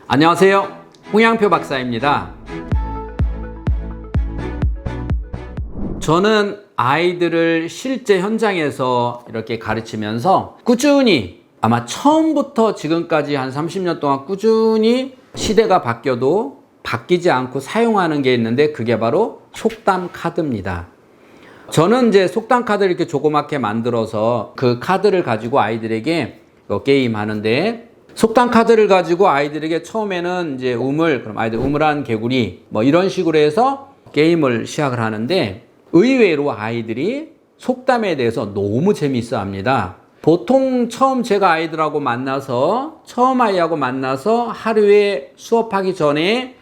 안녕하세요. 홍양표 박사입니다. 저는 아이들을 실제 현장에서 이렇게 가르치면서 꾸준히 아마 처음부터 지금까지 한 30년 동안 꾸준히 시대가 바뀌어도 바뀌지 않고 사용하는 게 있는데 그게 바로 속담 카드입니다. 저는 이제 속담 카드를 이렇게 조그맣게 만들어서 그 카드를 가지고 아이들에게 게임 하는데, 속담 카드를 가지고 아이들에게 처음에는 이제 그럼 아이들 우물한 개구리 뭐 이런 식으로 해서 게임을 시작을 하는데, 의외로 아이들이 속담에 대해서 너무 재미있어 합니다. 보통 제가 아이들하고 처음 아이하고 만나서 하루에 수업하기 전에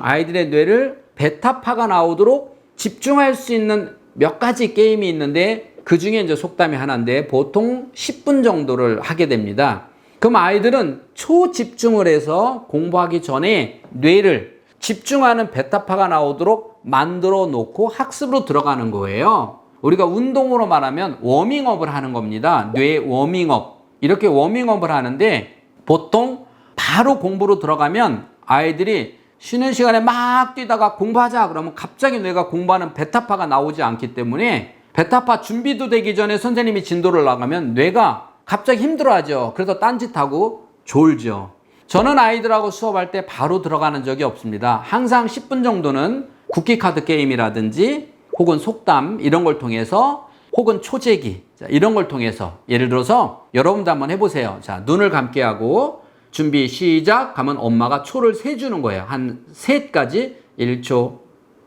아이들의 뇌를 베타파가 나오도록 집중할 수 있는 몇 가지 게임이 있는데, 그 중에 이제 속담이 하나인데 보통 10분 정도를 하게 됩니다. 그럼 아이들은 초집중을 해서 공부하기 전에 뇌를 집중하는 베타파가 나오도록 만들어 놓고 학습으로 들어가는 거예요. 우리가 운동으로 말하면 워밍업을 하는 겁니다. 뇌 워밍업. 이렇게 워밍업을 하는데, 보통 바로 공부로 들어가면 아이들이 쉬는 시간에 막 뛰다가 공부하자 그러면 갑자기 뇌가 공부하는 베타파가 나오지 않기 때문에, 베타파 준비도 되기 전에 선생님이 진도를 나가면 뇌가 갑자기 힘들어하죠. 그래서 딴짓하고 졸죠. 저는 아이들하고 수업할 때 바로 들어가는 적이 없습니다. 항상 10분 정도는 쿠키카드 게임이라든지 혹은 속담 이런 걸 통해서, 혹은 초재기 이런 걸 통해서, 예를 들어서 여러분도 한번 해보세요. 자, 눈을 감게 하고 준비 시작 하면 엄마가 초를 세주는 거예요. 한 셋까지. 1초,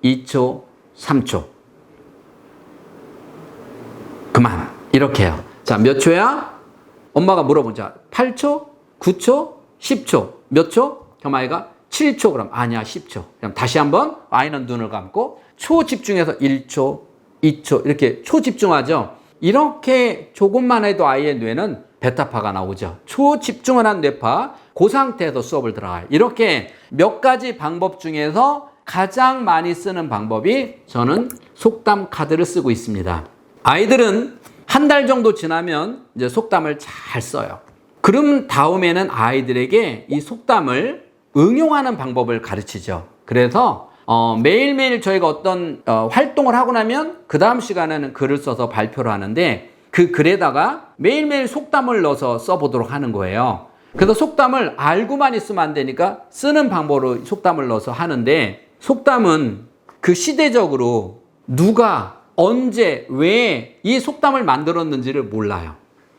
2초, 3초. 그만. 이렇게 해요. 자, 몇 초야? 엄마가 물어보자. 8초? 9초? 10초? 몇 초? 그럼 아이가 7초. 그럼 아니야, 10초. 그럼 다시 한번 아이는 눈을 감고 초 집중해서 1초, 2초 이렇게 초 집중하죠. 이렇게 조금만 해도 아이의 뇌는 베타파가 나오죠. 초 집중을 한 뇌파, 그 상태에서 수업을 들어가요. 이렇게 몇 가지 방법 중에서 가장 많이 쓰는 방법이, 저는 속담 카드를 쓰고 있습니다. 아이들은 한 달 정도 지나면 이제 속담을 잘 써요. 그럼 다음에는 아이들에게 이 속담을 응용하는 방법을 가르치죠. 그래서 매일매일 저희가 어떤 활동을 하고 나면 그 다음 시간에는 글을 써서 발표를 하는데, 그 글에다가 매일매일 속담을 넣어서 써보도록 하는 거예요. 그래서 속담을 알고만 있으면 안 되니까 쓰는 방법으로 속담을 넣어서 하는데, 속담은 그 시대적으로 누가 언제 왜 이 속담을 만들었는지를 몰라요.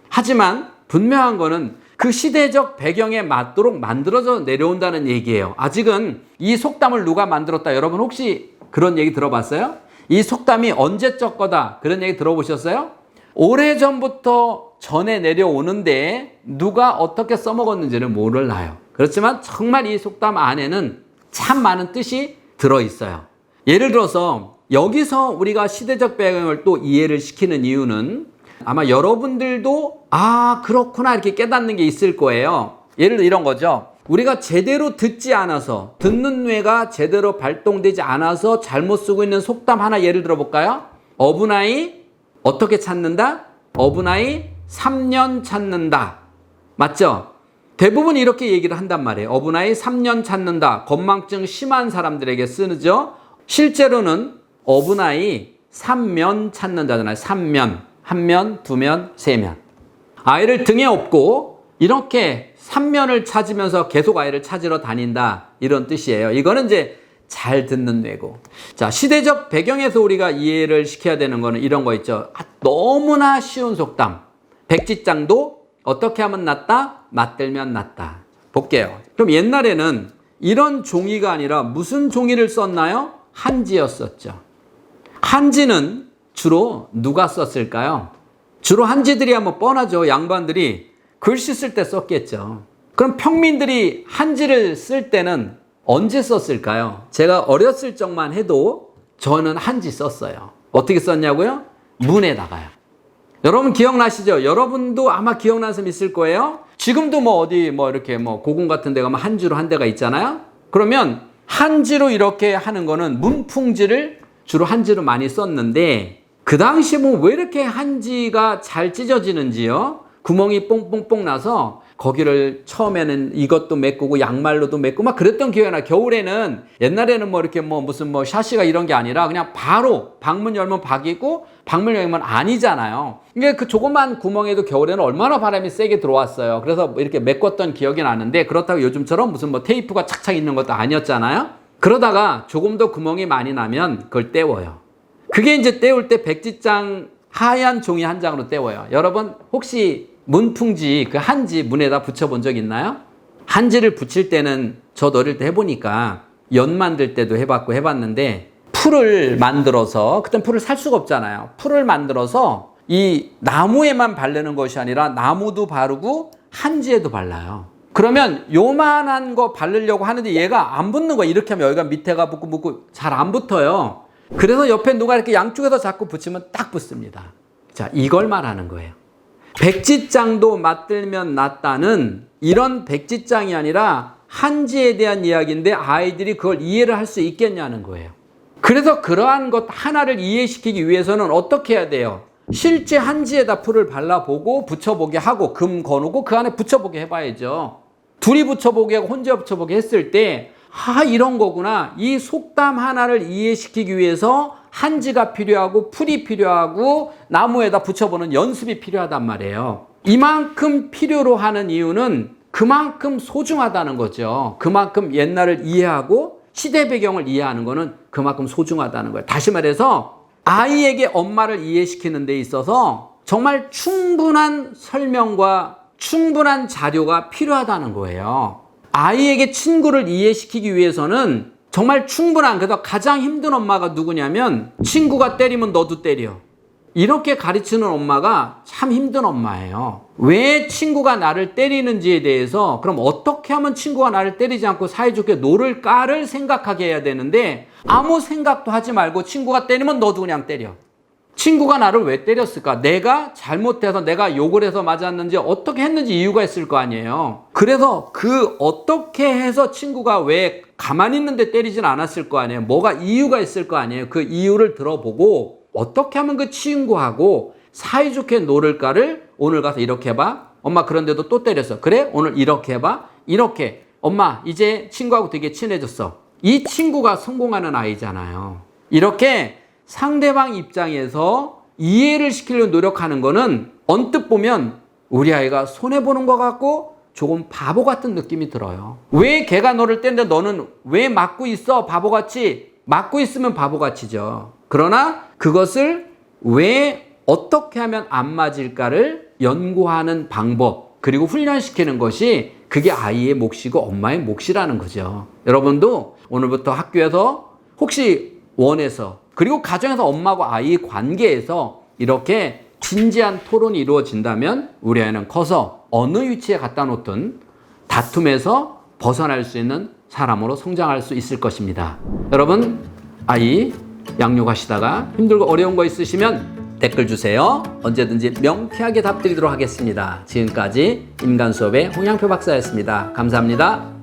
하지만 분명한 거는 그 시대적 배경에 맞도록 만들어져 내려온다는 얘기예요. 아직은 이 속담을 누가 만들었다, 여러분 혹시 그런 얘기 들어봤어요? 이 속담이 언제적 거다, 그런 얘기 들어보셨어요? 오래전부터 전해 내려오는데 누가 어떻게 써먹었는지는 몰라요. 그렇지만 정말 이 속담 안에는 참 많은 뜻이 들어있어요. 예를 들어서 여기서 우리가 시대적 배경을 또 이해를 시키는 이유는, 아마 여러분들도 그렇구나 이렇게 깨닫는 게 있을 거예요. 예를 들어 이런 거죠. 우리가 제대로 듣지 않아서, 듣는 뇌가 제대로 발동되지 않아서 잘못 쓰고 있는 속담 하나 예를 들어 볼까요? 어분아이 어떻게 찾는다? 어분아이 3년 찾는다. 맞죠? 대부분 이렇게 얘기를 한단 말이에요. 어분아이 3년 찾는다. 건망증 심한 사람들에게 쓰죠. 실제로는 어분아이 3면 찾는다잖아요. 3면. 한 면, 두 면, 세 면. 아이를 등에 업고 이렇게 3면을 찾으면서 계속 아이를 찾으러 다닌다, 이런 뜻이에요. 이거는 이제 잘 듣는 뇌고. 자, 시대적 배경에서 우리가 이해를 시켜야 되는 거는 이런 거 있죠. 너무나 쉬운 속담. 백지장도 어떻게 하면 낫다? 맞들면 낫다. 볼게요. 그럼 옛날에는 이런 종이가 아니라 무슨 종이를 썼나요? 한지였었죠. 한지는 주로 누가 썼을까요? 주로 한지들이 한번 뻔하죠. 양반들이 글씨 쓸 때 썼겠죠. 그럼 평민들이 한지를 쓸 때는 언제 썼을까요? 제가 어렸을 적만 해도 저는 한지 썼어요. 어떻게 썼냐고요? 문에다가요. 여러분 기억나시죠? 여러분도 아마 기억나는 사람 있을 거예요. 지금도 이렇게 고궁 같은 데 가면 한지로 한 데가 있잖아요. 그러면 한지로 이렇게 하는 거는 문풍지를 주로 한지로 많이 썼는데, 그 당시에 왜 이렇게 한지가 잘 찢어지는지요? 구멍이 뽕뽕뽕 나서 거기를 처음에는 이것도 메꾸고 양말로도 메꾸고 막 그랬던 기억이 나요. 겨울에는 옛날에는 뭐 이렇게 뭐 무슨 뭐 샤시가 이런 게 아니라 그냥 바로 방문 열면 박이고 방문 열면 아니잖아요. 이게 그 조그만 구멍에도 겨울에는 얼마나 바람이 세게 들어왔어요. 그래서 이렇게 메꿨던 기억이 나는데 그렇다고 요즘처럼 무슨 뭐 테이프가 착착 있는 것도 아니었잖아요. 그러다가 조금 더 구멍이 많이 나면 그걸 떼워요. 그게 이제 떼울 때 백지장 하얀 종이 한 장으로 떼워요. 여러분 혹시 문풍지 그 한지 문에다 붙여본 적 있나요? 한지를 붙일 때는 저도 어릴 때 해보니까 연 만들 때도 해봤고 해봤는데 풀을 만들어서 그땐 풀을 살 수가 없잖아요. 풀을 만들어서 이 나무에만 바르는 것이 아니라 나무도 바르고 한지에도 발라요. 그러면 요만한 거 바르려고 하는데 얘가 안 붙는 거야. 이렇게 하면 여기가 밑에가 붙고 잘 안 붙어요. 그래서 옆에 누가 이렇게 양쪽에서 자꾸 붙이면 딱 붙습니다. 자, 이걸 말하는 거예요. 백지장도 맞들면 낫다는 이런 백지장이 아니라 한지에 대한 이야기인데 아이들이 그걸 이해를 할 수 있겠냐는 거예요. 그래서 그러한 것 하나를 이해시키기 위해서는 어떻게 해야 돼요? 실제 한지에다 풀을 발라보고 붙여보게 하고 금 거누고 그 안에 붙여보게 해봐야죠. 둘이 붙여보게 하고 혼자 붙여보게 했을 때 이런 거구나. 이 속담 하나를 이해시키기 위해서 한지가 필요하고 풀이 필요하고 나무에다 붙여보는 연습이 필요하단 말이에요. 이만큼 필요로 하는 이유는 그만큼 소중하다는 거죠. 그만큼 옛날을 이해하고 시대 배경을 이해하는 거는 그만큼 소중하다는 거예요. 다시 말해서 아이에게 엄마를 이해시키는 데 있어서 정말 충분한 설명과 충분한 자료가 필요하다는 거예요. 아이에게 친구를 이해시키기 위해서는 정말 충분한, 그래서 가장 힘든 엄마가 누구냐면 친구가 때리면 너도 때려. 이렇게 가르치는 엄마가 참 힘든 엄마예요. 왜 친구가 나를 때리는지에 대해서 그럼 어떻게 하면 친구가 나를 때리지 않고 사이좋게 놀을까를 생각하게 해야 되는데 아무 생각도 하지 말고 친구가 때리면 너도 그냥 때려. 친구가 나를 왜 때렸을까? 내가 잘못해서 내가 욕을 해서 맞았는지 어떻게 했는지 이유가 있을 거 아니에요. 그래서 그 어떻게 해서 친구가 왜 가만히 있는데 때리진 않았을 거 아니에요. 뭐가 이유가 있을 거 아니에요. 그 이유를 들어보고 어떻게 하면 그 친구하고 사이좋게 놀을까를 오늘 가서 이렇게 해봐. 엄마 그런데도 또 때렸어. 그래? 오늘 이렇게 해봐. 이렇게. 엄마 이제 친구하고 되게 친해졌어. 이 친구가 성공하는 아이잖아요. 이렇게 상대방 입장에서 이해를 시키려고 노력하는 거는 언뜻 보면 우리 아이가 손해보는 것 같고 조금 바보 같은 느낌이 들어요. 왜 걔가 너를 때리는데 너는 왜 맞고 있어? 바보같이. 맞고 있으면 바보같이죠. 그러나 그것을 왜 어떻게 하면 안 맞을까를 연구하는 방법 그리고 훈련시키는 것이 그게 아이의 몫이고 엄마의 몫이라는 거죠. 여러분도 오늘부터 학교에서 혹시 원에서 그리고 가정에서 엄마와 아이의 관계에서 이렇게 진지한 토론이 이루어진다면 우리 아이는 커서 어느 위치에 갖다 놓든 다툼에서 벗어날 수 있는 사람으로 성장할 수 있을 것입니다. 여러분 아이 양육하시다가 힘들고 어려운 거 있으시면 댓글 주세요. 언제든지 명쾌하게 답드리도록 하겠습니다. 지금까지 인간수업의 홍양표 박사였습니다. 감사합니다.